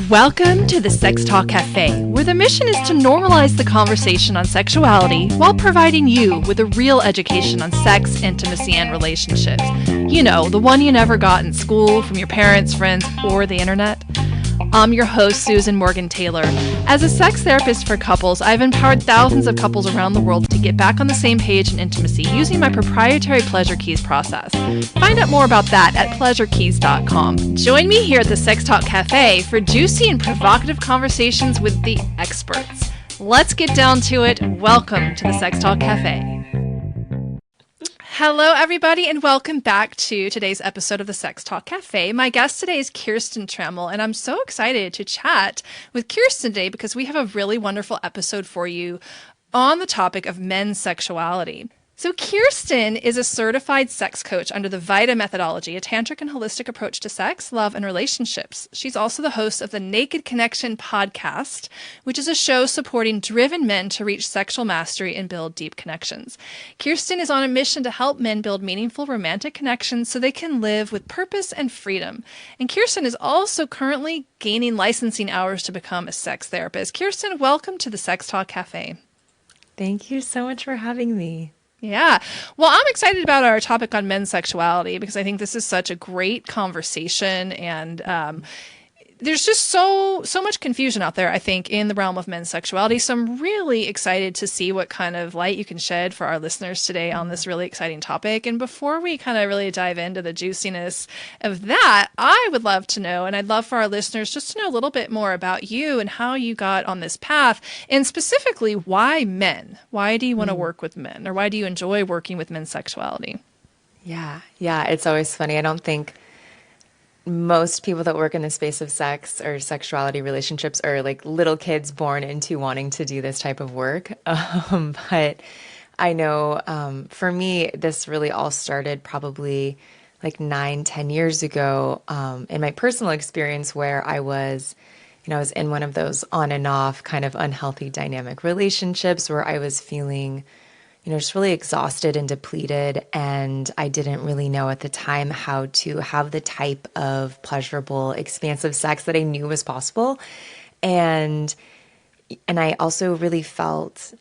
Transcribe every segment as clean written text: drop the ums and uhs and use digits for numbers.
Welcome to the Sex Talk Cafe, where the mission is to normalize the conversation on sexuality while providing you with a real education on sex, intimacy, and relationships. You know, the one you never got in school, from your parents, friends, or the internet. I'm your host, Susan Morgan Taylor. As a sex therapist for couples, I've empowered thousands of couples around the world to get back on the same page in intimacy using my proprietary Pleasure Keys process. Find out more about that at pleasurekeys.com. Join me here at the Sex Talk Cafe for juicy and provocative conversations with the experts. Let's get down to it. Welcome to the Sex Talk Cafe. Hello, everybody, and welcome back to today's episode of the Sex Talk Cafe. My guest today is Kirsten Trammell, and I'm so excited to chat with Kirsten today because we have a really wonderful episode for you on the topic of men's sexuality. So Kirsten is a certified sex coach under the VITA methodology, a tantric and holistic approach to sex, love, and relationships. She's also the host of the Naked Connection podcast, which is a show supporting driven men to reach sexual mastery and build deep connections. Kirsten is on a mission to help men build meaningful romantic connections so they can live with purpose and freedom. And Kirsten is also currently gaining licensing hours to become a sex therapist. Kirsten, welcome to the Sex Talk Cafe. Thank you so much for having me. Yeah. Well, I'm excited about our topic on men's sexuality because I think this is such a great conversation, and there's just so much confusion out there, I think, in the realm of men's sexuality. So I'm really excited to see what kind of light you can shed for our listeners today on this really exciting topic. And before we kind of really dive into the juiciness of that, I would love to know, and I'd love for our listeners just to know a little bit more about you and how you got on this path, and specifically why men? Why do you want to work with men, or why do you enjoy working with men's sexuality? Yeah, it's always funny. I don't think most people that work in the space of sex or sexuality relationships are like little kids born into wanting to do this type of work. But I know for me, this really all started probably like 9-10 years ago in my personal experience where I was in one of those on and off kind of unhealthy dynamic relationships where I was feeling just really exhausted and depleted. And I didn't really know at the time how to have the type of pleasurable, expansive sex that I knew was possible. And I also really felt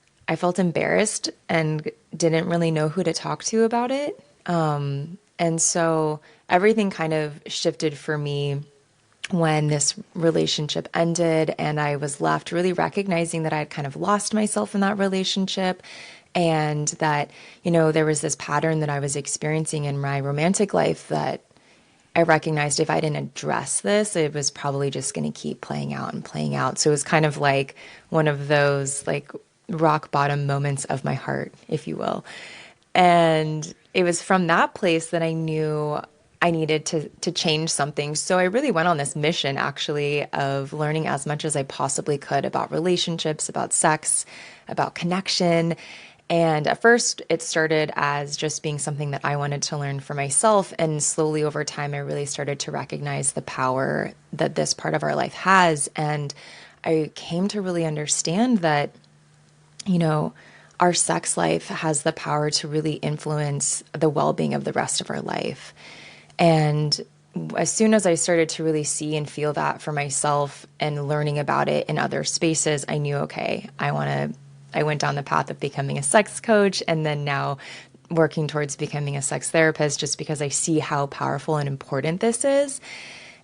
embarrassed and didn't really know who to talk to about it. And so everything kind of shifted for me when this relationship ended, and I was left really recognizing that I had kind of lost myself in that relationship. And that, there was this pattern that I was experiencing in my romantic life that I recognized if I didn't address this, it was probably just going to keep playing out and playing out. So it was kind of like one of those like rock bottom moments of my heart, if you will. And it was from that place that I knew I needed to change something. So I really went on this mission, actually, of learning as much as I possibly could about relationships, about sex, about connection. And at first, it started as just being something that I wanted to learn for myself. And slowly over time, I really started to recognize the power that this part of our life has. And I came to really understand that, our sex life has the power to really influence the well-being of the rest of our life. And as soon as I started to really see and feel that for myself and learning about it in other spaces, I knew, okay, I went down the path of becoming a sex coach and then now working towards becoming a sex therapist just because I see how powerful and important this is.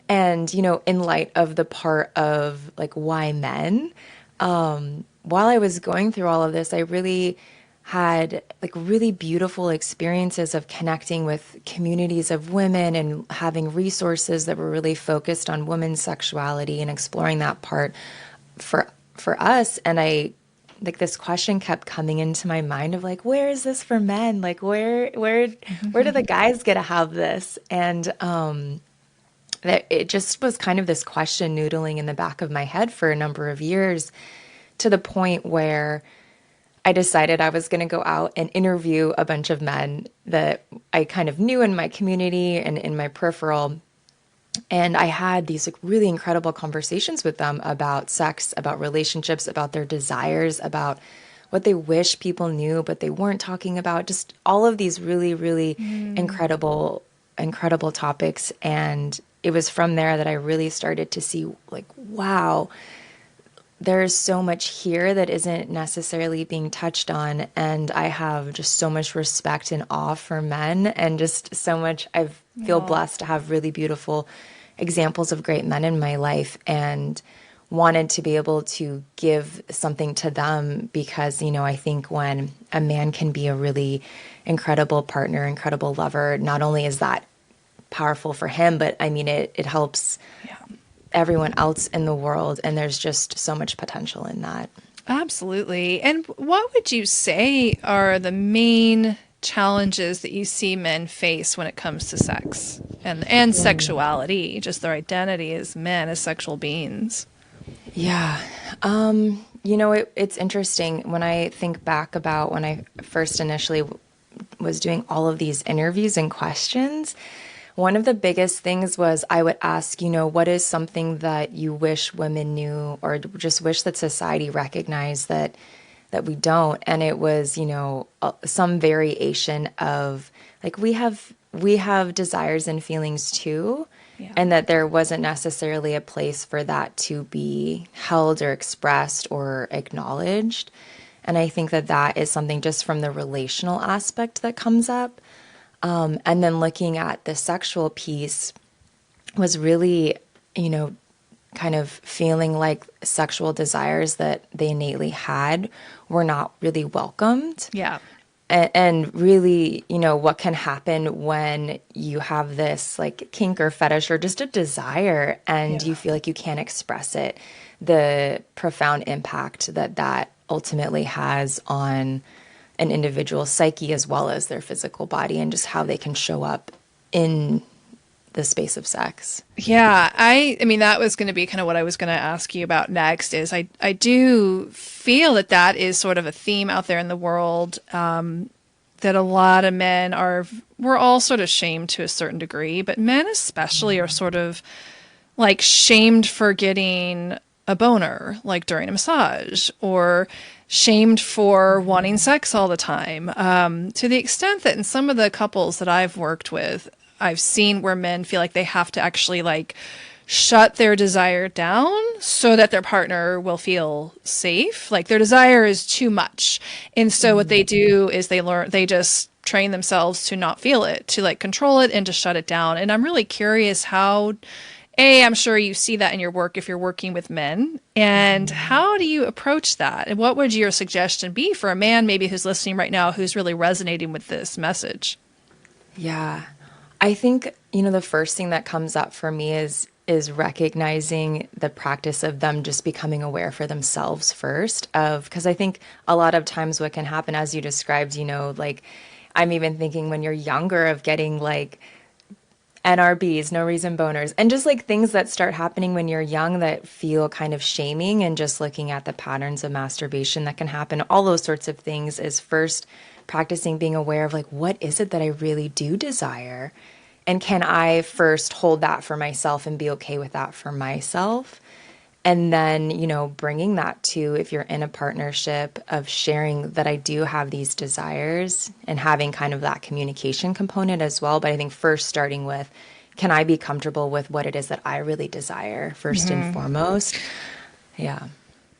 And, in light of the part of like why men, while I was going through all of this, I really had like really beautiful experiences of connecting with communities of women and having resources that were really focused on women's sexuality and exploring that part for us. And this question kept coming into my mind of like, where is this for men? Like, where do the guys get to have this? And that it just was kind of this question noodling in the back of my head for a number of years, to the point where I decided I was going to go out and interview a bunch of men that I kind of knew in my community and in my peripheral. And I had these like really incredible conversations with them about sex, about relationships, about their desires, about what they wish people knew, but they weren't talking about, just all of these really, really incredible topics. And it was from there that I really started to see like, wow, there's so much here that isn't necessarily being touched on. And I have just so much respect and awe for men, and just so much, I feel Oh, blessed to have really beautiful examples of great men in my life, and wanted to be able to give something to them because, I think when a man can be a really incredible partner, incredible lover, not only is that powerful for him, but I mean, it helps yeah. everyone else in the world. And there's just so much potential in that. Absolutely. And what would you say are the main challenges that you see men face when it comes to sex and sexuality, just their identity as men, as sexual beings? Yeah. It's interesting when I think back about when I first initially was doing all of these interviews and questions. One of the biggest things was I would ask, what is something that you wish women knew, or just wish that society recognized that we don't? And it was, some variation of like, we have desires and feelings too, Yeah. and that there wasn't necessarily a place for that to be held or expressed or acknowledged. And I think that that is something just from the relational aspect that comes up. And then looking at the sexual piece was really, kind of feeling like sexual desires that they innately had were not really welcomed. Yeah. And really, what can happen when you have this like kink or fetish or just a desire and Yeah. you feel like you can't express it, the profound impact that that ultimately has on an individual's psyche as well as their physical body, and just how they can show up in the space of sex. Yeah, I mean that was going to be kind of what I was going to ask you about next is I do feel that that is sort of a theme out there in the world, that a lot of men are, we're all sort of shamed to a certain degree, but men especially are sort of like shamed for getting a boner, like during a massage, or shamed for wanting sex all the time. To the extent that in some of the couples that I've worked with, I've seen where men feel like they have to actually like shut their desire down so that their partner will feel safe. Like their desire is too much. And so what they do is they just train themselves to not feel it, to like control it and to shut it down. And I'm really curious how, I'm sure you see that in your work if you're working with men. And how do you approach that? And what would your suggestion be for a man maybe who's listening right now who's really resonating with this message? Yeah. I think, the first thing that comes up for me is recognizing the practice of them just becoming aware for themselves first, of because I think a lot of times what can happen, as you described, like I'm even thinking when you're younger of getting like NRBs, no reason boners, and just like things that start happening when you're young that feel kind of shaming, and just looking at the patterns of masturbation that can happen, all those sorts of things, is first practicing being aware of like, what is it that I really do desire? And can I first hold that for myself and be okay with that for myself? And then, bringing that to if you're in a partnership, of sharing that I do have these desires and having kind of that communication component as well. But I think first starting with, can I be comfortable with what it is that I really desire first and foremost? Yeah.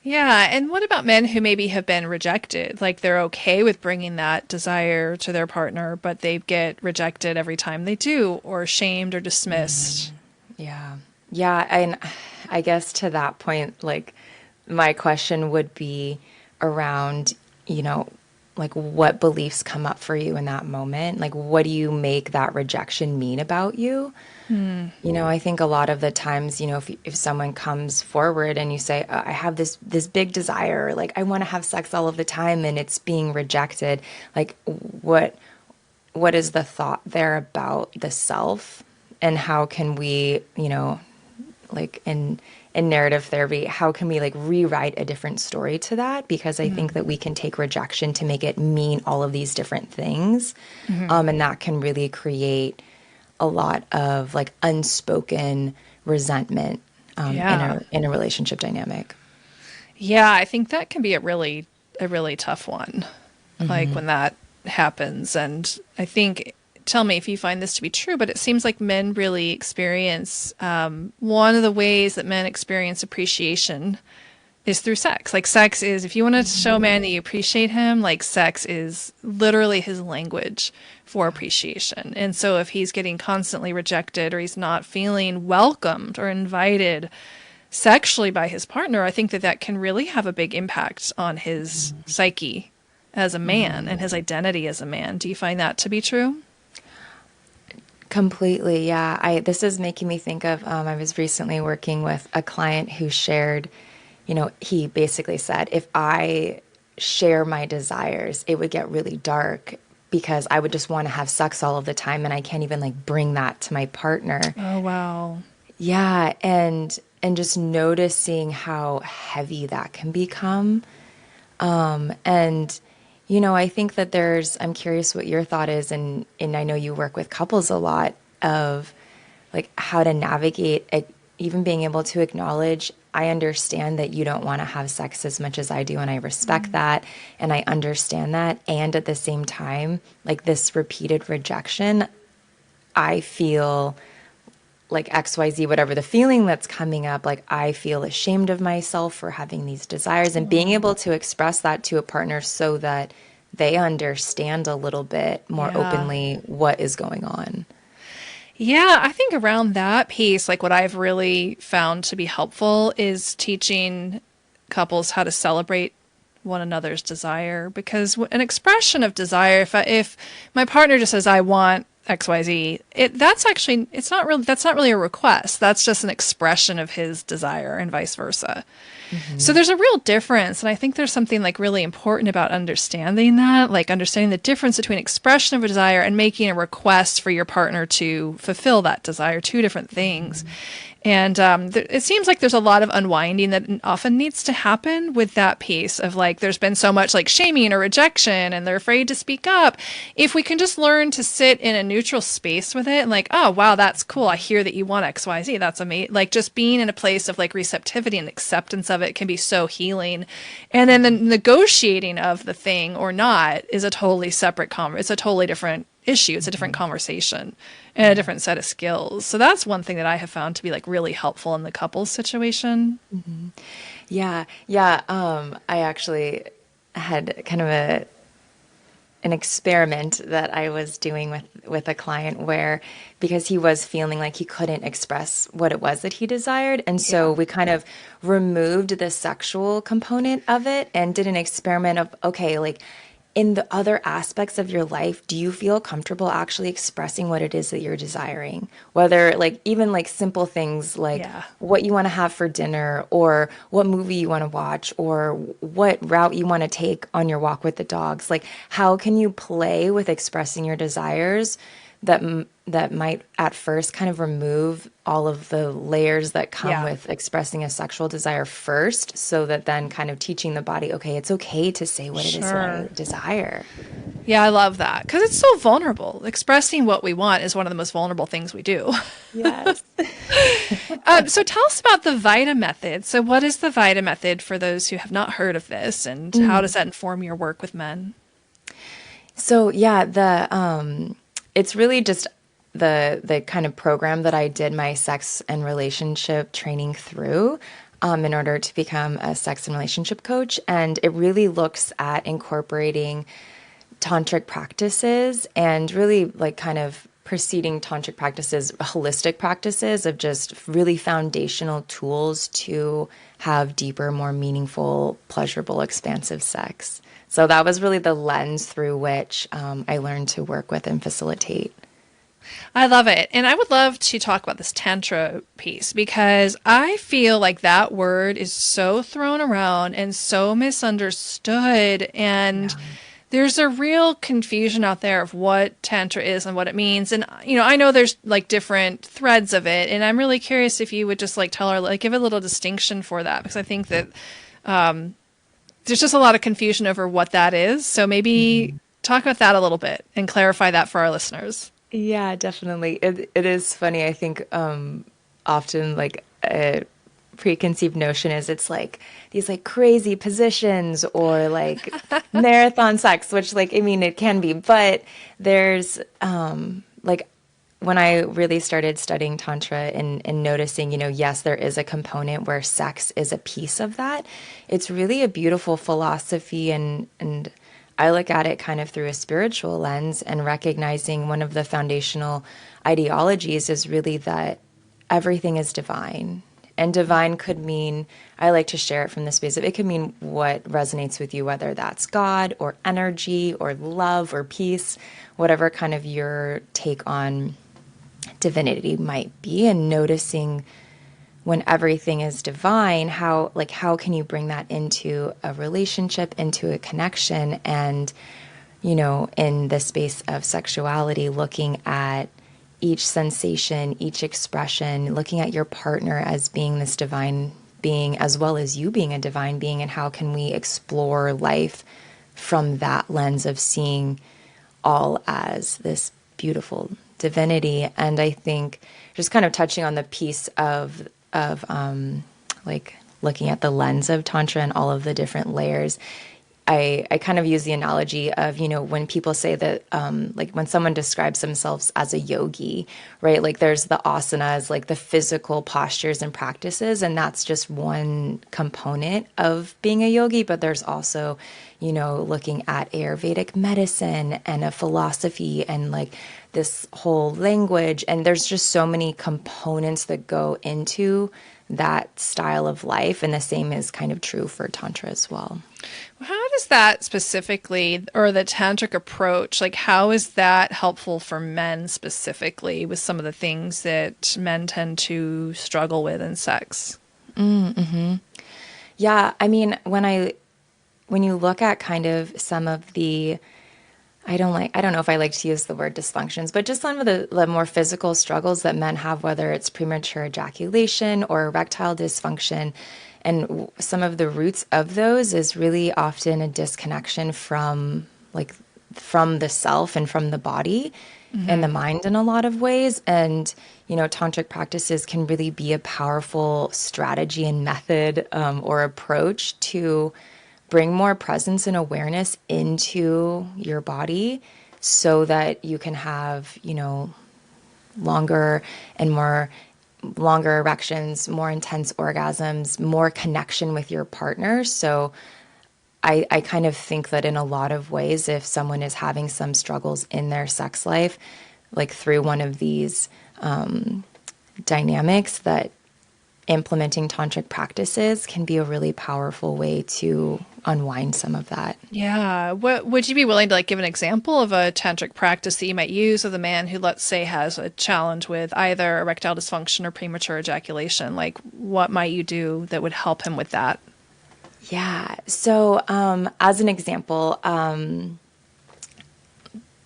Yeah, and what about men who maybe have been rejected? Like they're okay with bringing that desire to their partner, but they get rejected every time they do, or shamed or dismissed. Yeah. Yeah. And I guess to that point, like my question would be around, like what beliefs come up for you in that moment? Like, what do you make that rejection mean about you? I think a lot of the times, if someone comes forward and you say, I have this big desire, like I want to have sex all of the time, and it's being rejected, like what is the thought there about the self, and how can we, like in narrative therapy, how can we like rewrite a different story to that? Because I think that we can take rejection to make it mean all of these different things, and that can really create a lot of like unspoken resentment Yeah. in a relationship dynamic. Yeah, I think that can be a really tough one. Like when that happens, and I think tell me if you find this to be true, but it seems like men really experience, one of the ways that men experience appreciation is through sex. Like sex is, if you want to show a man that you appreciate him, like sex is literally his language for appreciation. And so if he's getting constantly rejected or he's not feeling welcomed or invited sexually by his partner, I think that that can really have a big impact on his psyche as a man and his identity as a man. Do you find that to be true? Completely, yeah. This is making me think of, I was recently working with a client who shared, he basically said, if I share my desires, it would get really dark because I would just want to have sex all of the time and I can't even like bring that to my partner. Oh, wow. Yeah, and just noticing how heavy that can become. And I think that I'm curious what your thought is, and I know you work with couples a lot, of like how to navigate it, even being able to acknowledge, I understand that you don't want to have sex as much as I do, and I respect that, and I understand that. And at the same time, like this repeated rejection, I feel like XYZ, whatever the feeling that's coming up, like I feel ashamed of myself for having these desires, and being able to express that to a partner so that they understand a little bit more Yeah. openly what is going on. Yeah, I think around that piece, like what I've really found to be helpful is teaching couples how to celebrate one another's desire, because an expression of desire, if my partner just says I want XYZ, that's not really a request. That's just an expression of his desire and vice versa. So there's a real difference. And I think there's something like really important about understanding that, like understanding the difference between expression of a desire and making a request for your partner to fulfill that desire, two different things. And it seems like there's a lot of unwinding that often needs to happen with that piece of like, there's been so much like shaming or rejection and they're afraid to speak up. If we can just learn to sit in a neutral space with it and like, oh, wow, that's cool. I hear that you want XYZ. That's amazing. Like just being in a place of like receptivity and acceptance of it can be so healing. And then the negotiating of the thing or not is a totally separate it's a totally different issue. It's a different conversation and a different set of skills. So that's one thing that I have found to be like really helpful in the couples situation. Yeah, yeah. I actually had kind of an experiment that I was doing with a client where, because he was feeling like he couldn't express what it was that he desired, and so we kind of removed the sexual component of it and did an experiment of, okay, like in the other aspects of your life, do you feel comfortable actually expressing what it is that you're desiring? Whether like even like simple things like Yeah. what you want to have for dinner, or what movie you want to watch, or what route you want to take on your walk with the dogs. Like how can you play with expressing your desires that might at first kind of remove all of the layers that come Yeah. with expressing a sexual desire first, so that then kind of teaching the body, okay, it's okay to say what it is that I Sure. desire. Yeah, I love that because it's so vulnerable. Expressing what we want is one of the most vulnerable things we do. Yes. So tell us about the VITA method. So what is the VITA method for those who have not heard of this, and how does that inform your work with men? So yeah, it's really just the kind of program that I did my sex and relationship training through, in order to become a sex and relationship coach. And it really looks at incorporating tantric practices and really like kind of preceding tantric practices, holistic practices of just really foundational tools to have deeper, more meaningful, pleasurable, expansive sex. So that was really the lens through which I learned to work with and facilitate. I love it. And I would love to talk about this Tantra piece because I feel like that word is so thrown around and so misunderstood. And there's a real confusion out there of what Tantra is and what it means. And, I know there's like different threads of it. And I'm really curious if you would just like tell her, like, give a little distinction for that, because I think that there's just a lot of confusion over what that is. So maybe talk about that a little bit and clarify that for our listeners. Yeah, definitely. It is funny. I think often like preconceived notion is it's like these like crazy positions or like marathon sex, which like, I mean, it can be, but there's like when I really started studying Tantra and noticing, yes, there is a component where sex is a piece of that. It's really a beautiful philosophy and I look at it kind of through a spiritual lens and recognizing one of the foundational ideologies is really that everything is divine. And divine could mean, I like to share it from the space of it could mean what resonates with you, whether that's God or energy or love or peace, whatever kind of your take on divinity might be, and noticing when everything is divine, how can you bring that into a relationship, into a connection, and in the space of sexuality, looking at each sensation, each expression, looking at your partner as being this divine being as well as you being a divine being, and how can we explore life from that lens of seeing all as this beautiful divinity. And I think just kind of touching on the piece of like looking at the lens of Tantra and all of the different layers, I kind of use the analogy of, when people say that, like when someone describes themselves as a yogi, right? Like there's the asanas, like the physical postures and practices, and that's just one component of being a yogi. But there's also, looking at Ayurvedic medicine and a philosophy and like this whole language. And there's just so many components that go into that style of life. And the same is kind of true for Tantra as well. How does that specifically, or the tantric approach, like how is that helpful for men specifically with some of the things that men tend to struggle with in sex? Yeah, I mean, when you look at kind of some of the, I don't know if I like to use the word dysfunctions, but just some of the more physical struggles that men have, whether it's premature ejaculation or erectile dysfunction. And some of the roots of those is really often a disconnection from the self and from the body and the mind in a lot of ways. And, tantric practices can really be a powerful strategy and method or approach to bring more presence and awareness into your body so that you can have, longer and more longer erections, more intense orgasms, more connection with your partner. So I kind of think that in a lot of ways, if someone is having some struggles in their sex life, like through one of these dynamics, that implementing tantric practices can be a really powerful way to unwind some of that. Yeah. What would you be willing to like give an example of a tantric practice that you might use with a man who, let's say, has a challenge with either erectile dysfunction or premature ejaculation? Like, what might you do that would help him with that? Yeah. So, as an example,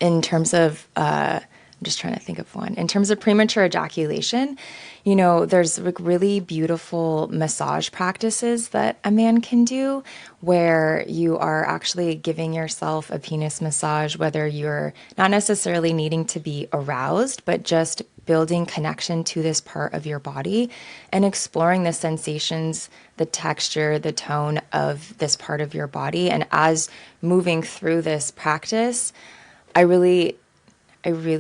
in terms of, I'm just trying to think of one. In terms of premature ejaculation, there's like really beautiful massage practices that a man can do where you are actually giving yourself a penis massage, whether you're not necessarily needing to be aroused, but just building connection to this part of your body and exploring the sensations, the texture, the tone of this part of your body. And as moving through this practice, I really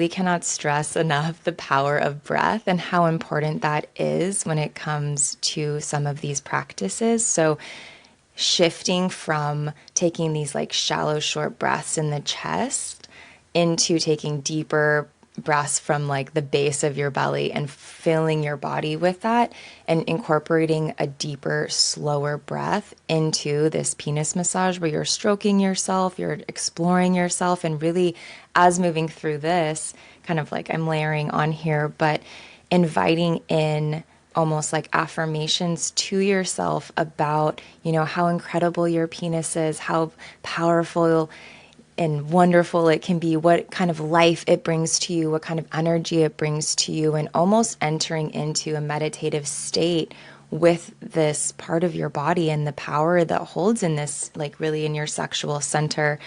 cannot stress enough the power of breath and how important that is when it comes to some of these practices. So shifting from taking these like shallow, short breaths in the chest into taking deeper breaths from like the base of your belly and filling your body with that and incorporating a deeper, slower breath into this penis massage where you're stroking yourself, you're exploring yourself, and really as moving through this, kind of like I'm layering on here, but inviting in almost like affirmations to yourself about, how incredible your penis is, how powerful and wonderful it can be, what kind of life it brings to you, what kind of energy it brings to you, and almost entering into a meditative state with this part of your body and the power that holds in this, like really in your sexual center,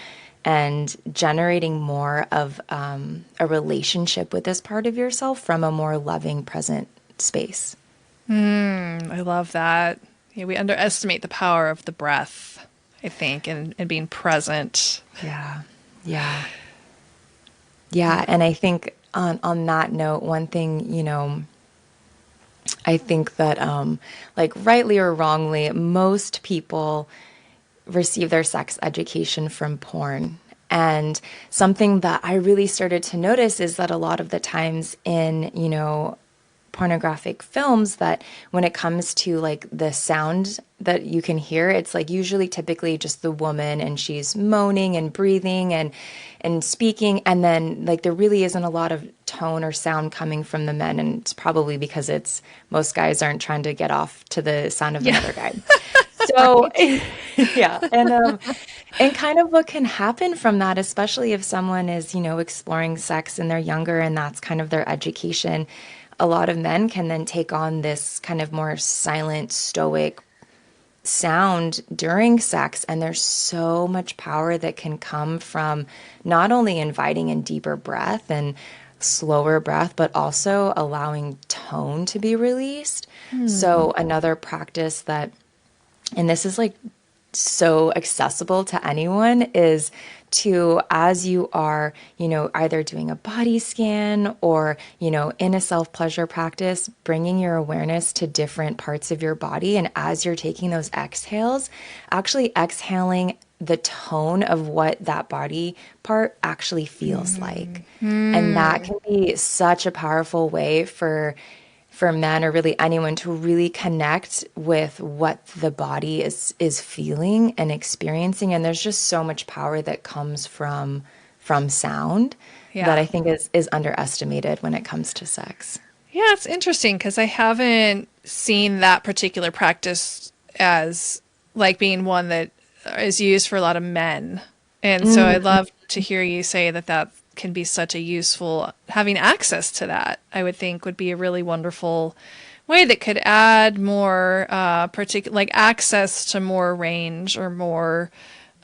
and generating more of a relationship with this part of yourself from a more loving, present space. I I love that. Yeah, we underestimate the power of the breath, I think, and being present. Yeah. Yeah. Yeah. And I think on that note, one thing, I think that, like rightly or wrongly, most people receive their sex education from porn. And something that I really started to notice is that a lot of the times in, pornographic films, that when it comes to like the sound that you can hear, it's like usually typically just the woman and she's moaning and breathing and speaking, and then like there really isn't a lot of tone or sound coming from the men, and it's probably because it's most guys aren't trying to get off to the sound of Yeah. another guy. So yeah, and kind of what can happen from that, especially if someone is, exploring sex and they're younger and that's kind of their education. A lot of men can then take on this kind of more silent, stoic sound during sex, and there's so much power that can come from not only inviting in deeper breath and slower breath, but also allowing tone to be released. So another practice that, and this is like so accessible to anyone, is to, as you are, either doing a body scan or, in a self pleasure practice, bringing your awareness to different parts of your body. And as you're taking those exhales, actually exhaling the tone of what that body part actually feels like. And that can be such a powerful way for men, or really anyone, to really connect with what the body is feeling and experiencing. And there's just so much power that comes from sound that Yeah. I think is underestimated when it comes to sex. Yeah, it's interesting because I haven't seen that particular practice as like being one that is used for a lot of men. And so I'd love to hear you say that that can be such a useful, having access to that, I would think would be a really wonderful way that could add more particular, like access to more range or more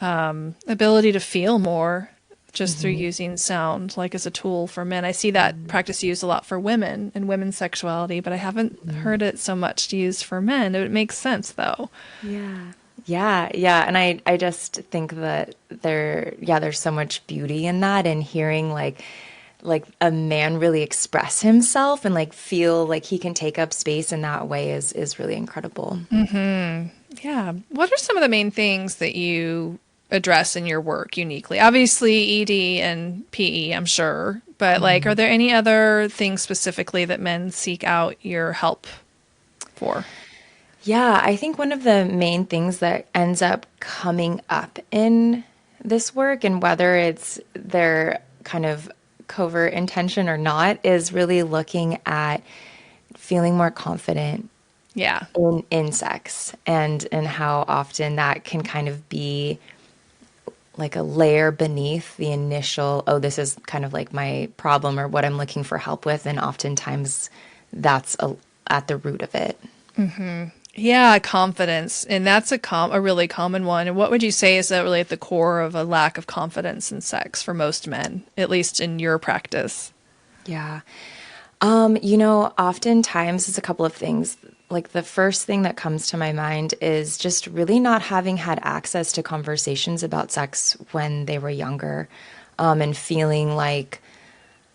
ability to feel more just through using sound, like as a tool for men. I see that practice used a lot for women and women's sexuality, but I haven't heard it so much used for men. It makes sense though. Yeah. Yeah, yeah. And I just think that there's so much beauty in that, and hearing like a man really express himself and like feel like he can take up space in that way is really incredible. Yeah. What are some of the main things that you address in your work uniquely? Obviously, ED and PE, I'm sure, but like, are there any other things specifically that men seek out your help for? Yeah, I think one of the main things that ends up coming up in this work, and whether it's their kind of covert intention or not, is really looking at feeling more confident Yeah. in sex, and how often that can kind of be like a layer beneath the initial, oh, this is kind of like my problem or what I'm looking for help with, and oftentimes that's at the root of it. Yeah, confidence. And that's a really common one. And what would you say is that really at the core of a lack of confidence in sex for most men, at least in your practice? Yeah. Oftentimes it's a couple of things. Like the first thing that comes to my mind is just really not having had access to conversations about sex when they were younger, and feeling like,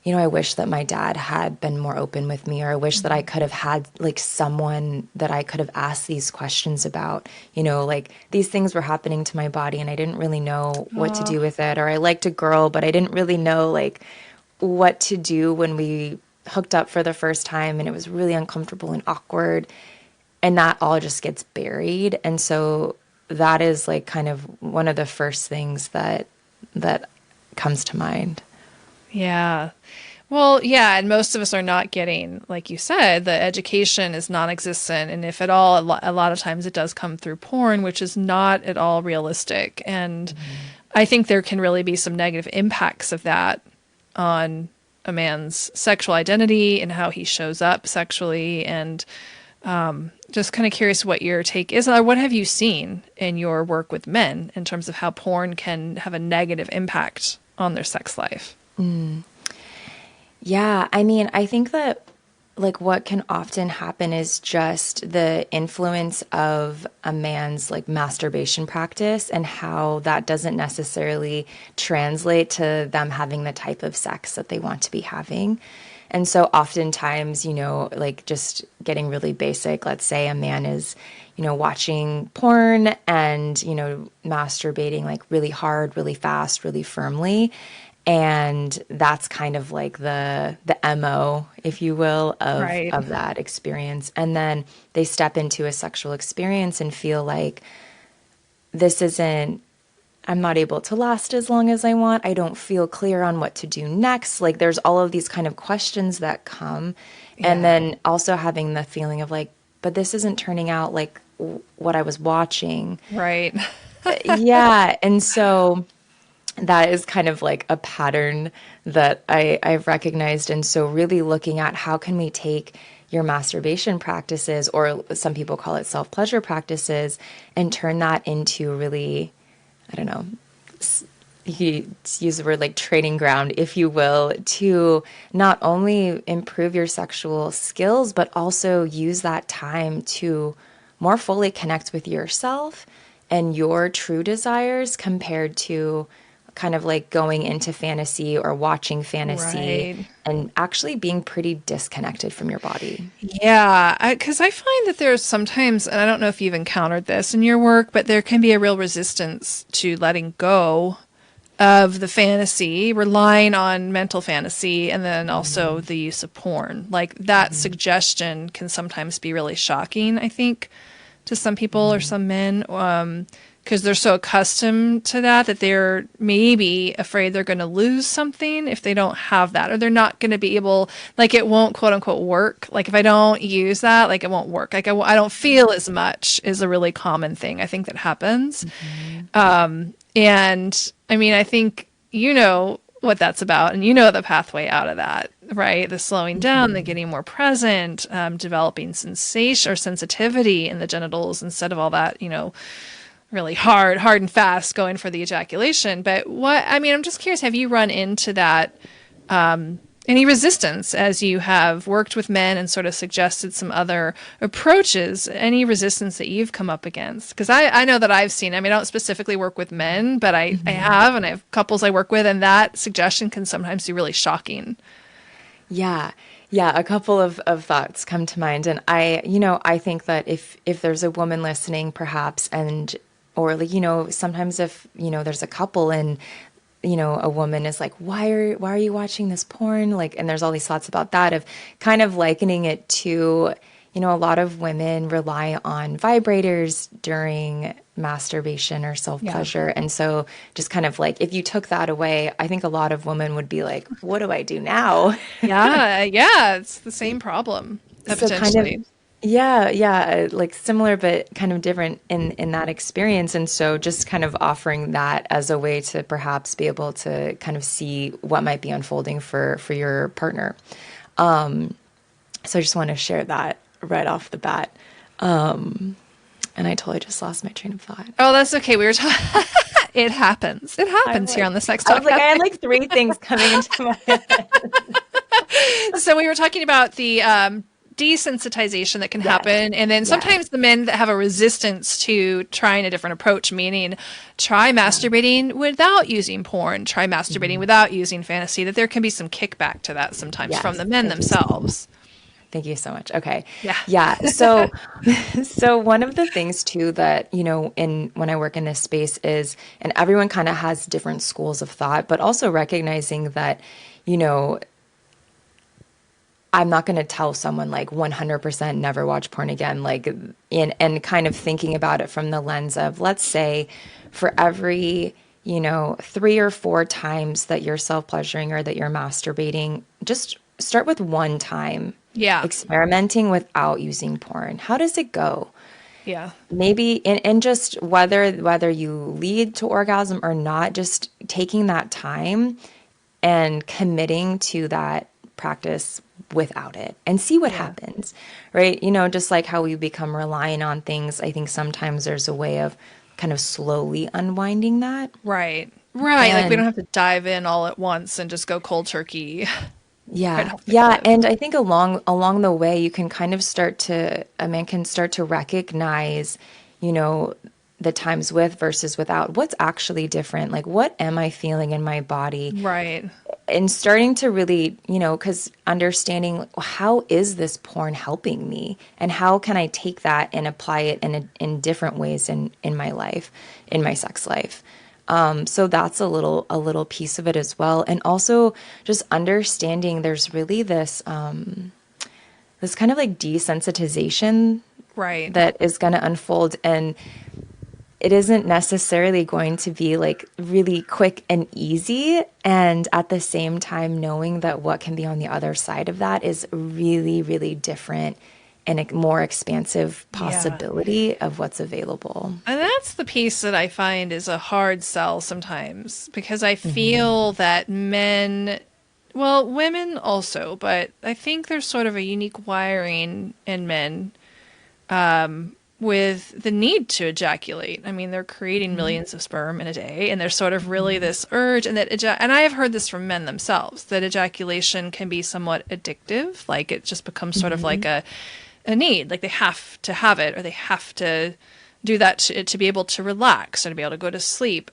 I wish that my dad had been more open with me, or I wish that I could have had like someone that I could have asked these questions about. Like these things were happening to my body and I didn't really know what to do with it. Or I liked a girl, but I didn't really know like what to do when we hooked up for the first time, and it was really uncomfortable and awkward. And that all just gets buried. And so that is like kind of one of the first things that comes to mind. Yeah. Well, yeah, and most of us are not getting, like you said, the education is non-existent, and if at all, a lot of times it does come through porn, which is not at all realistic. And I think there can really be some negative impacts of that on a man's sexual identity and how he shows up sexually. And just kind of curious what your take is, or what have you seen in your work with men in terms of how porn can have a negative impact on their sex life? Yeah, I mean, I think that like what can often happen is just the influence of a man's like masturbation practice and how that doesn't necessarily translate to them having the type of sex that they want to be having. And so oftentimes, like just getting really basic, let's say a man is, watching porn and, masturbating like really hard, really fast, really firmly. And that's kind of like the MO, if you will, Right. of that experience. And then they step into a sexual experience and feel like this isn't, I'm not able to last as long as I want. I don't feel clear on what to do next. Like there's all of these kind of questions that come. And Yeah. then also having the feeling of like, but this isn't turning out like what I was watching. Right. Yeah. And so that is kind of like a pattern that I've recognized. And so really looking at how can we take your masturbation practices, or some people call it self-pleasure practices, and turn that into really, I don't know, you use the word like training ground, if you will, to not only improve your sexual skills, but also use that time to more fully connect with yourself and your true desires compared to kind of like going into fantasy or watching fantasy Right. and actually being pretty disconnected from your body. Yeah, because I find that there's sometimes, and I don't know if you've encountered this in your work, but there can be a real resistance to letting go of the fantasy, relying on mental fantasy, and then also the use of porn. Like that suggestion can sometimes be really shocking, I think, to some people or some men, because they're so accustomed to that they're maybe afraid they're going to lose something if they don't have that, or they're not going to be able, like it won't quote unquote work. Like if I don't use that, like it won't work. Like I don't feel as much is a really common thing I think that happens. Mhm. And I mean, I think you know what that's about, and you know the pathway out of that, right? The slowing down, the Mhm. getting more present, developing sensation or sensitivity in the genitals instead of all that, really hard and fast going for the ejaculation. But what, I mean, I'm just curious, have you run into that, any resistance as you have worked with men and sort of suggested some other approaches, any resistance that you've come up against? Because I know that I've seen, I mean, I don't specifically work with men, but I Mhm. have, and I have couples I work with, and that suggestion can sometimes be really shocking. Yeah. Yeah, a couple of thoughts come to mind. And I think that if there's a woman listening perhaps and or like, sometimes if, there's a couple and a woman is like, why are you watching this porn? Like, and there's all these thoughts about that of kind of likening it to, a lot of women rely on vibrators during masturbation or Yeah. self-pleasure. And so just kind of like, if you took that away, I think a lot of women would be like, what do I do now? Yeah. Yeah. It's the same problem, So kind of, potentially. yeah, yeah, like similar but kind of different in that experience. And so just kind of offering that as a way to perhaps be able to kind of see what might be unfolding for your partner. So I just want to share that right off the bat. And I totally just lost my train of thought. Oh, that's okay. We were talking. It happens. It I'm happens here on like, the Sex I was Talk like, I had Cafe. like three things coming into my head. So we were talking about the desensitization that can Yes, happen, and then yes, sometimes the men that have a resistance to trying a different approach, meaning try yeah. masturbating without using porn, try masturbating Mhm. without using fantasy. That there can be some kickback to that sometimes from Yes, the men thank you so much. themselves. Thank you so much. Okay. Yeah. Yeah. So, so one of the things too that, in when I work in this space is, and everyone kind of has different schools of thought, but also recognizing that, you know, I'm not going to tell someone like 100% never watch porn again, like and kind of thinking about it from the lens of, let's say for every, 3 or 4 times that you're self-pleasuring or that you're masturbating, just start with one time Yeah. experimenting without using porn. How does it go? Yeah. Maybe in just whether you lead to orgasm or not, just taking that time and committing to that practice without it and see what Yeah. happens, right? Just like how we become reliant on things, I think sometimes there's a way of kind of slowly unwinding that. Right. Right. Like we don't And have to dive in all at once and just go cold turkey. right Yeah. off the Yeah. cliff. And I think along the way, you can kind of a man can start to recognize, you know, the times with versus without. What's actually different? Like, what am I feeling in my body? Right. And starting to really, because understanding how is this porn helping me, and how can I take that and apply it in different ways in my life, in my sex life. So that's a little piece of it as well, and also just understanding there's really this kind of like desensitization Right. that is going to unfold, and it isn't necessarily going to be like really quick and easy. And at the same time, knowing that what can be on the other side of that is really, really different and a more expansive Yeah. possibility of what's available. And that's the piece that I find is a hard sell sometimes because I Hmm. feel that men, well, women also, but I think there's sort of a unique wiring in men with the need to ejaculate. I mean, they're creating Hmm. millions of sperm in a day, and there's sort of really this urge, and and I have heard this from men themselves that ejaculation can be somewhat addictive. Like it just becomes sort of like Hmm. a need, like they have to have it or they have to do that to be able to relax or to be able to go to sleep.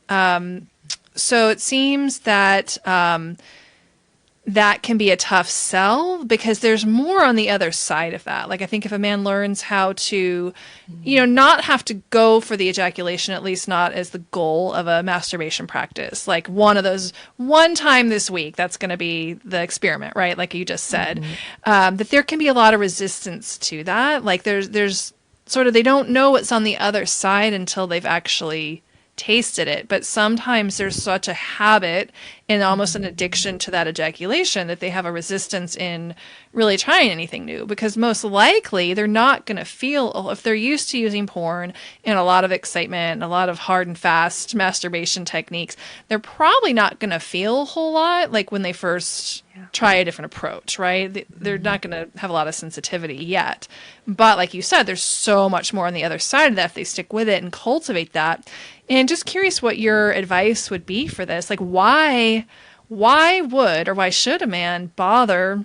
So it seems that that can be a tough sell because there's more on the other side of that. Like I think if a man learns how to, not have to go for the ejaculation, at least not as the goal of a masturbation practice, like one of those one time this week, that's going to be the experiment, right? Like you just said, Hmm. that there can be a lot of resistance to that. Like there's sort of, they don't know what's on the other side until they've actually tasted it. But sometimes there's such a habit and almost an addiction to that ejaculation that they have a resistance in really trying anything new because most likely they're not going to feel, if they're used to using porn and a lot of excitement and a lot of hard and fast masturbation techniques, they're probably not going to feel a whole lot like when they first Yeah. try a different approach, right? They're not going to have a lot of sensitivity yet. But like you said, there's so much more on the other side of that if they stick with it and cultivate that. And just curious what your advice would be for this. Like why would or why should a man bother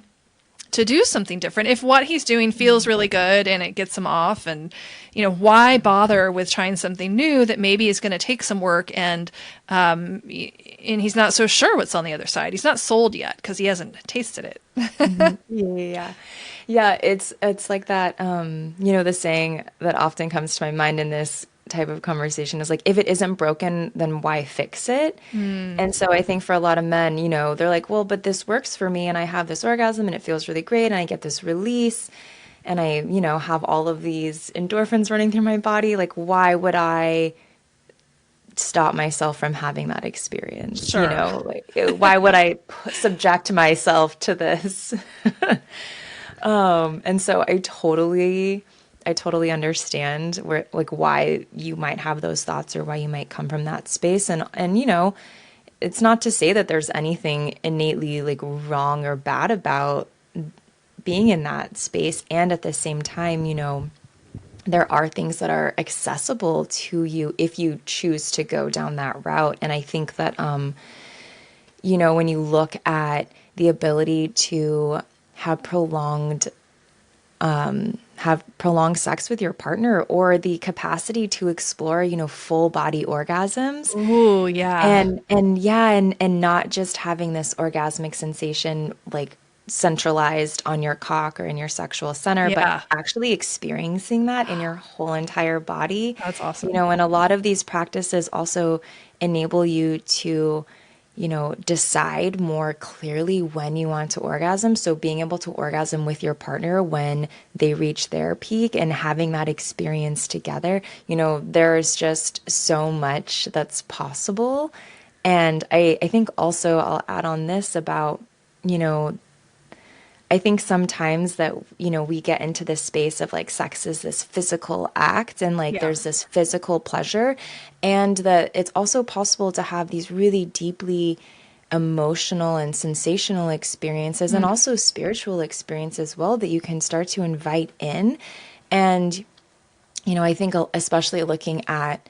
to do something different if what he's doing feels really good and it gets him off, and why bother with trying something new that maybe is going to take some work, and he's not so sure what's on the other side. He's not sold yet because he hasn't tasted it. Hmm. Yeah, yeah, yeah. Yeah, it's like that, the saying that often comes to my mind in this type of conversation is like, if it isn't broken, then why fix it? Mm, And so I think for a lot of men, they're like, well, but this works for me and I have this orgasm and it feels really great and I get this release and I, have all of these endorphins running through my body. Like, why would I stop myself from having that experience? sure. Like, why would I subject myself to this? And so I totally understand where, like, why you might have those thoughts or why you might come from that space. And, it's not to say that there's anything innately like wrong or bad about being in that space. And at the same time, there are things that are accessible to you if you choose to go down that route. And I think that, when you look at the ability to have prolonged sex with your partner, or the capacity to explore, full body orgasms, Ooh, yeah. and yeah, and not just having this orgasmic sensation like centralized on your cock or in your sexual center, but Yeah. actually experiencing that in your whole entire body. That's awesome. And a lot of these practices also enable you to, decide more clearly when you want to orgasm. So being able to orgasm with your partner when they reach their peak and having that experience together, there's just so much that's possible. And I think also I'll add on this about, you know, I think sometimes that, we get into this space of like sex is this physical act and like Yeah. there's this physical pleasure, and that it's also possible to have these really deeply emotional and sensational experiences and Mm, also spiritual experiences as well that you can start to invite in. And, I think especially looking at,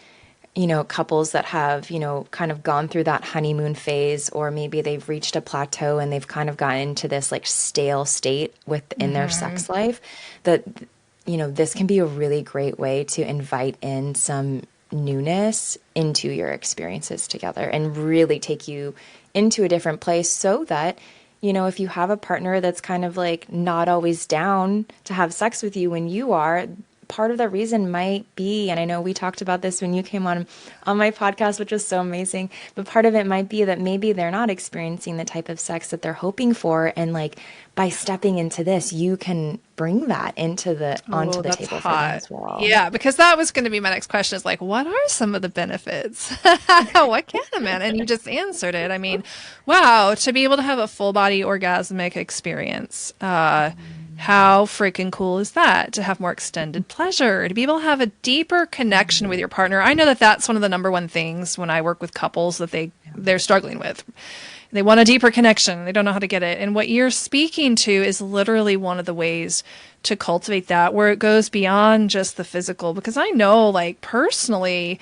couples that have, kind of gone through that honeymoon phase, or maybe they've reached a plateau and they've kind of gotten into this like stale state within their sex life, that, this can be a really great way to invite in some newness into your experiences together and really take you into a different place so that, if you have a partner that's kind of like not always down to have sex with you when you are, part of the reason might be, and I know we talked about this when you came on my podcast, which was so amazing, but part of it might be that maybe they're not experiencing the type of sex that they're hoping for, and like by stepping into this, you can bring that onto Oh, the that's table for them hot. as well. Yeah, because that was going to be my next question is like, what are some of the benefits? What can a man? And you just answered it. I mean, wow, to be able to have a full body orgasmic experience. How freaking cool is that? To have more extended pleasure, to be able to have a deeper connection with your partner. I know that that's one of the number one things when I work with couples that they're struggling with. They want a deeper connection. They don't know how to get it. And what you're speaking to is literally one of the ways to cultivate that, where it goes beyond just the physical. Because I know, like, personally,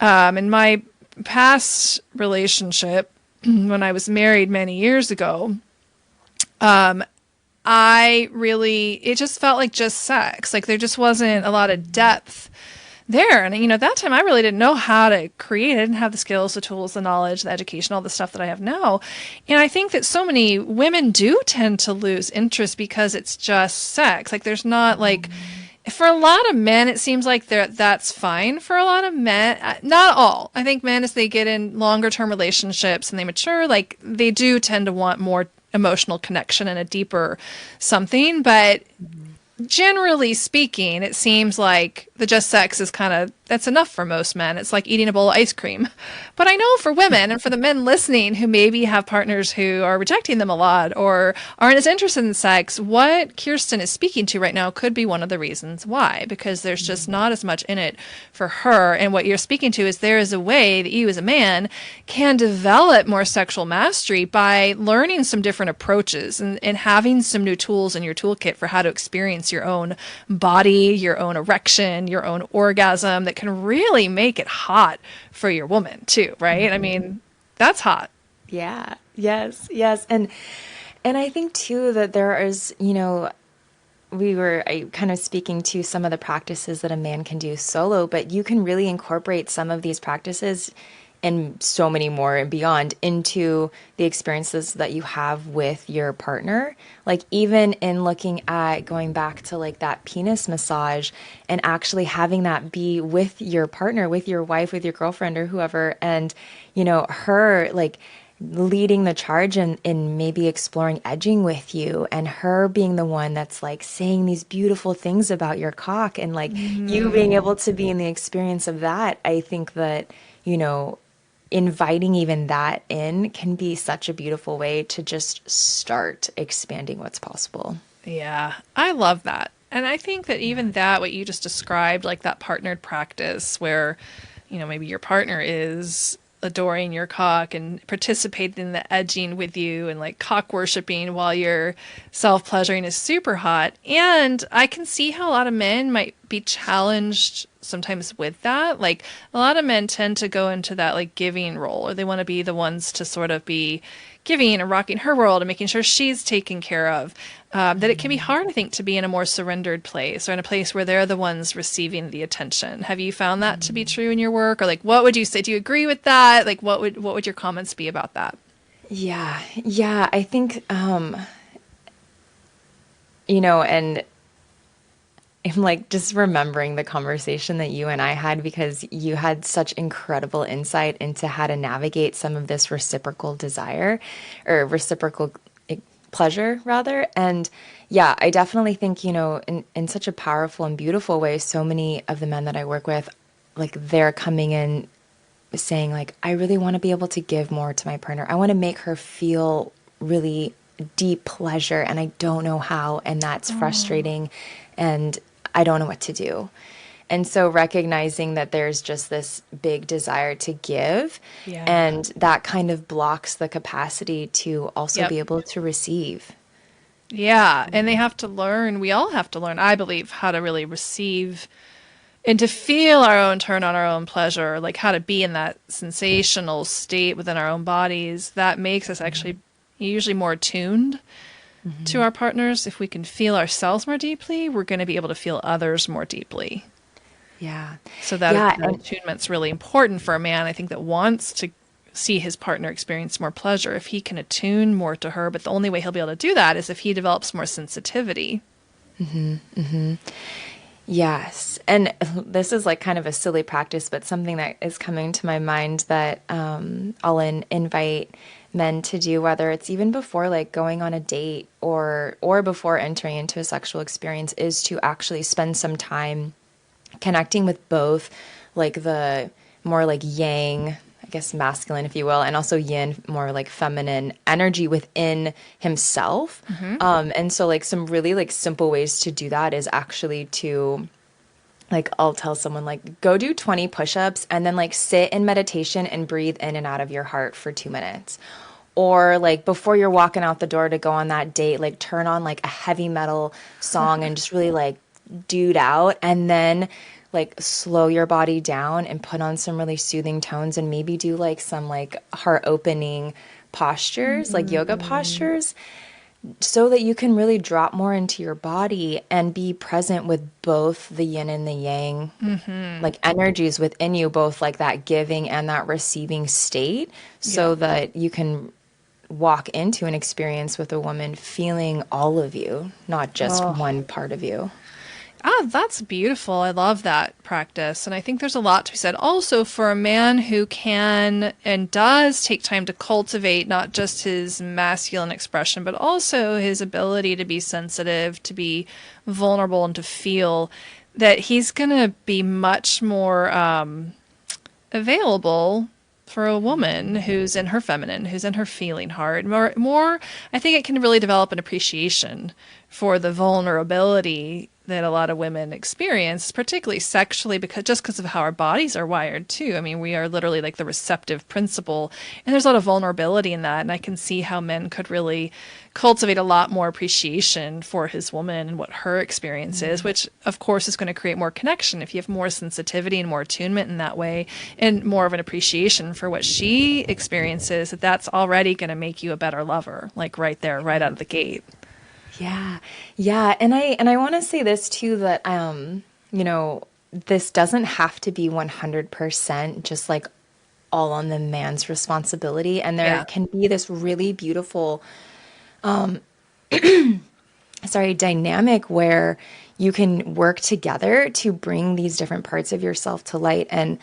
in my past relationship, when I was married many years ago, it just felt like just sex. Like there just wasn't a lot of depth there. And, that time I really didn't know how to create it. I didn't have the skills, the tools, the knowledge, the education, all the stuff that I have now. And I think that so many women do tend to lose interest because it's just sex. Like there's not like, for a lot of men, it seems like that's fine for a lot of men. Not all. I think men, as they get in longer term relationships and they mature, like they do tend to want more emotional connection and a deeper something. But generally speaking, it seems like the just sex is that's enough for most men. It's like eating a bowl of ice cream. But I know for women and for the men listening who maybe have partners who are rejecting them a lot or aren't as interested in sex, what Kirsten is speaking to right now could be one of the reasons why, because there's just not as much in it for her. And what you're speaking to is there is a way that you as a man can develop more sexual mastery by learning some different approaches and having some new tools in your toolkit for how to experience your own body, your own erection, your own orgasm that can really make it hot for your woman too, right? I mean, that's hot. Yeah. Yes. Yes. And I think too that there is, I kind of speaking to some of the practices that a man can do solo, but you can really incorporate some of these practices and so many more and beyond into the experiences that you have with your partner. Like even in looking at going back to like that penis massage and actually having that be with your partner, with your wife, with your girlfriend or whoever. And, her like leading the charge in maybe exploring edging with you, and her being the one that's like saying these beautiful things about your cock, and like you being able to be in the experience of that. I think that, inviting even that in can be such a beautiful way to just start expanding what's possible. Yeah, I love that. And I think that even that, what you just described, like that partnered practice where, maybe your partner is adoring your cock and participating in the edging with you and like cock worshiping while you're self pleasuring is super hot. And I can see how a lot of men might be challenged sometimes with that. Like a lot of men tend to go into that like giving role, or they want to be the ones to sort of be giving and rocking her world and making sure she's taken care of. That it can be hard, I think, to be in a more surrendered place or in a place where they're the ones receiving the attention. Have you found that to be true in your work? Or like, what would you say? Do you agree with that? Like, what would your comments be about that? Yeah. Yeah. I think, and I'm like just remembering the conversation that you and I had, because you had such incredible insight into how to navigate some of this reciprocal desire or reciprocal pleasure rather. And yeah, I definitely think, in such a powerful and beautiful way, so many of the men that I work with, like they're coming in saying like, I really want to be able to give more to my partner. I want to make her feel really deep pleasure and I don't know how. And that's frustrating. And I don't know what to do. And so recognizing that there's just this big desire to give, Yeah. and that kind of blocks the capacity to also be able to receive. Yeah. And they have to learn, we all have to learn, I believe, how to really receive And to feel our own turn on our own pleasure, like how to be in that sensational state within our own bodies, that makes us actually usually more attuned to Mm-hmm. our partners. If we can feel ourselves more deeply, we're going to be able to feel others more deeply. Yeah. So that, Yeah. that attunement's really important for a man, I think, that wants to see his partner experience more pleasure. If he can attune more to her, but the only way he'll be able to do that is if he develops more sensitivity. Yes. And this is like kind of a silly practice, but something that is coming to my mind that I'll invite men to do, whether it's even before like going on a date or before entering into a sexual experience, is to actually spend some time connecting with both like the more like yang, I guess masculine, if you will, and also yin, more like feminine energy within himself. Mm-hmm. And so like some really like simple ways to do that is actually to like I'll tell someone like go do 20 push-ups and then like sit in meditation and breathe in and out of your heart for 2 minutes. Or like before you're walking out the door to go on that date, like turn on like a heavy metal song and just really like dude out, and then like slow your body down and put on some really soothing tones and maybe do like some like heart opening postures, like yoga Mm. postures, so that you can really drop more into your body and be present with both the yin and the yang Mm-hmm. like energies within you, both like that giving and that receiving state, Yeah. so that you can walk into an experience with a woman feeling all of you, not just Oh. one part of you. Ah, that's beautiful. I love that practice. And I think there's a lot to be said also for a man who can and does take time to cultivate not just his masculine expression, but also his ability to be sensitive, to be vulnerable, and to feel that he's going to be much more available for a woman who's in her feminine, who's in her feeling heart. More, I think it can really develop an appreciation for the vulnerability that a lot of women experience, particularly sexually, because of how our bodies are wired too. I mean, we are literally like the receptive principle, and there's a lot of vulnerability in that. And I can see how men could really cultivate a lot more appreciation for his woman and what her experience is, which of course is going to create more connection if you have more sensitivity and more attunement in that way, and more of an appreciation for what she experiences. That's already going to make you a better lover, like right there, right out of the gate. Yeah. Yeah, and I want to say this too, that you know, this doesn't have to be 100% just like all on the man's responsibility, and there Yeah. can be this really beautiful dynamic where you can work together to bring these different parts of yourself to light. And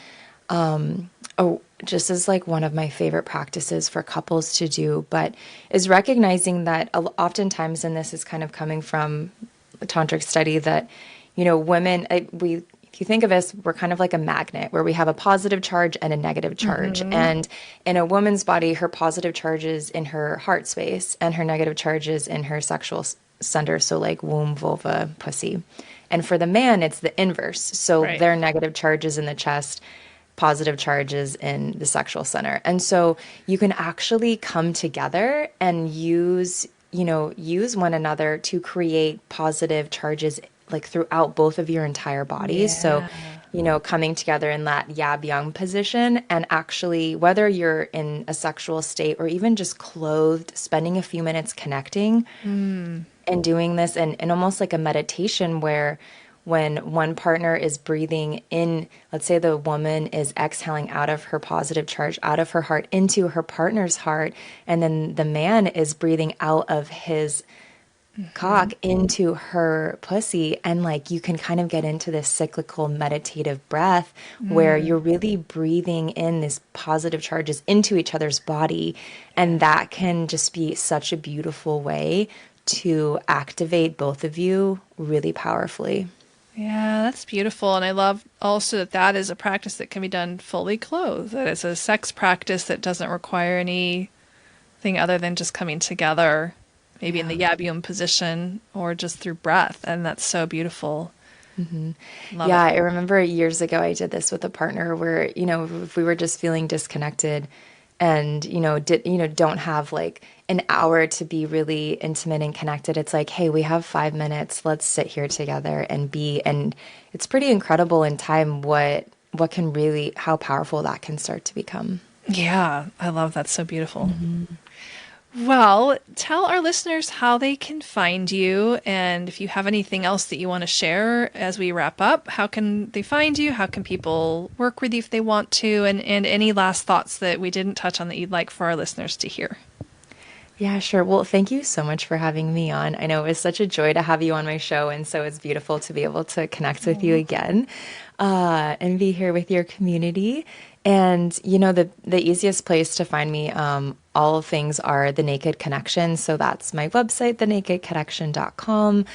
oh, just as like one of my favorite practices for couples to do, but is recognizing that oftentimes, and this is kind of coming from a tantric study, that, you know, women, if you think of us, we're kind of like a magnet where we have a positive charge and a negative charge. Mm-hmm. And in a woman's body, her positive charge is in her heart space and her negative charge is in her sexual center. So like womb, vulva, pussy. And for the man, it's the inverse. So Right. their negative charge is in the chest, positive charges in the sexual center. And so you can actually come together and use one another to create positive charges like throughout both of your entire bodies. So, Yeah. coming together in that yab yang position, and actually, whether you're in a sexual state or even just clothed, spending a few minutes connecting Mm. and doing this, and almost like a meditation where when one partner is breathing in, let's say the woman is exhaling out of her positive charge, out of her heart into her partner's heart, and then the man is breathing out of his Mm-hmm. cock into her pussy. And like you can kind of get into this cyclical meditative breath where Mm. you're really breathing in this positive charges into each other's body. Yeah. And that can just be such a beautiful way to activate both of you really powerfully. Yeah, that's beautiful. And I love also that that is a practice that can be done fully clothed. That it's a sex practice that doesn't require anything other than just coming together, maybe in the Yeah. yabum position or just through breath. And that's so beautiful. Love Yeah, it. I remember years ago I did this with a partner where, if we were just feeling disconnected and, don't have like an hour to be really intimate and connected. It's like, hey, we have 5 minutes. Let's sit here together and be. And it's pretty incredible in time how powerful that can start to become. Yeah, I love that. So beautiful. Well, tell our listeners how they can find you, and if you have anything else that you want to share as we wrap up, how can they find you? How can people work with you if they want to? And any last thoughts that we didn't touch on that you'd like for our listeners to hear? Yeah, sure. Well, thank you so much for having me on. I know it was such a joy to have you on my show, and so it's beautiful to be able to connect with you again and be here with your community. And, the easiest place to find me, all things are The Naked Connection. So that's my website, thenakedconnection.com.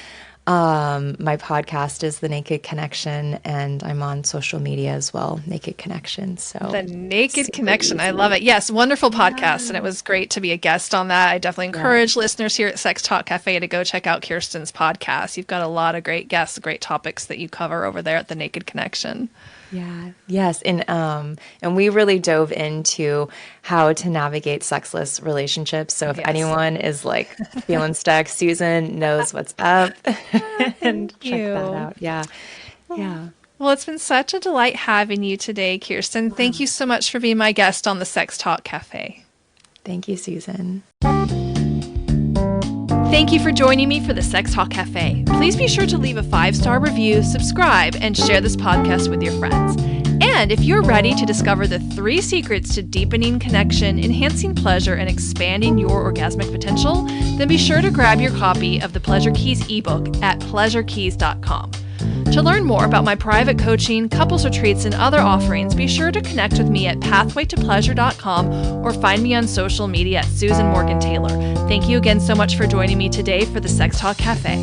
My podcast is The Naked Connection, and I'm on social media as well, Naked Connection. So The Naked Connection. I love it. Yes, wonderful podcast. And it was great to be a guest on that. I definitely encourage listeners here at Sex Talk Cafe to go check out Kirsten's podcast. You've got a lot of great guests, great topics that you cover over there at The Naked Connection. Yeah. Yes. And we really dove into how to navigate sexless relationships. So if anyone is like feeling stuck, Susan knows what's up. And check that out. Yeah. Yeah. Well, it's been such a delight having you today, Kirsten. Thank you so much for being my guest on the Sex Talk Cafe. Thank you, Susan. Thank you for joining me for the Sex Talk Cafe. Please be sure to leave a 5-star review, subscribe, and share this podcast with your friends. And if you're ready to discover the 3 secrets to deepening connection, enhancing pleasure, and expanding your orgasmic potential, then be sure to grab your copy of the Pleasure Keys ebook at pleasurekeys.com. To learn more about my private coaching, couples retreats, and other offerings, be sure to connect with me at pathwaytopleasure.com or find me on social media at Susan Morgan Taylor. Thank you again so much for joining me today for the Sex Talk Cafe.